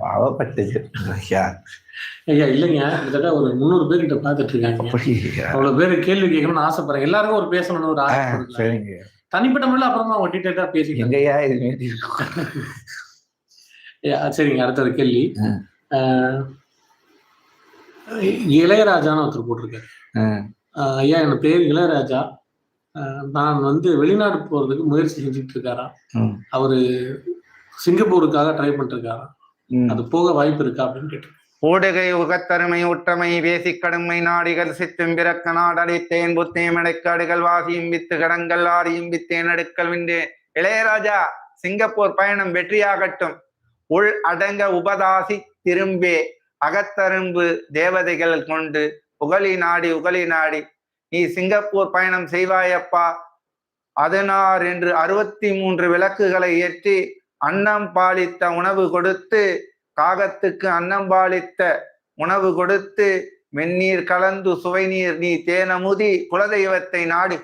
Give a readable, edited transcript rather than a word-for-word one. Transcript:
பாவப்பட்டது ஐயா. ஐயா இல்லைங்க, கிட்டத்தட்ட ஒரு 300 பேர்கிட்ட பார்த்துட்டு இருக்காங்க. அப்படி அவ்வளவு பேர் கேள்வி கேட்கணும்னு ஆசைப்படுறேன். எல்லாருக்கும் ஒரு பேசணும்னு ஒரு ஆசை. சரிங்க. தனிப்பட்ட முறையில் அப்புறமா அவங்க டீட்டெயிலா பேசிக்கங்க. எங்கயா இது சரிங்க, அடுத்த ஒரு கேள்வி. இளையராஜான்னு ஒருத்தர் போட்டிருக்காரு. ஐயா என் பேர் இளையராஜா, நான் வெளிநாடு போறதுக்கு முயற்சி செஞ்சுட்டு இருக்காராம். அவரு சிங்கப்பூருக்காக ட்ரை பண்ணிட்டு இருக்காராம். அது போக வாய்ப்பு இருக்கா அப்படின்னு கேட்டு. ஊடுகை உகத்தருமை உற்றமை பேசி கடுமை நாடிகள் சித்தும் பிறக்க நாடடித்தேன் புத்தேன் அடைக்காடுகள் வாசியும் வித்து கடங்கள் ஆரியும் வித்தேன் அடுக்கல் விண்டேன். இளையராஜா, சிங்கப்பூர் பயணம் வெற்றியாகட்டும். உள் அடங்க உபதாசி திரும்பே அகத்தரும்பு தேவதைகள் கொண்டு உகலி நாடி நீ சிங்கப்பூர் பயணம் செய்வாயப்பா. 16 என்று 63 விளக்குகளை ஏற்றி அன்னம் பாலித்த உணவு கொடுத்து, காகத்துக்கு அன்னம் பாலித்த உணவு கொடுத்து, மென்னீர் கலந்து சுவைநீர் நீ தேனமுதி குலதெய்வத்தை நாடு.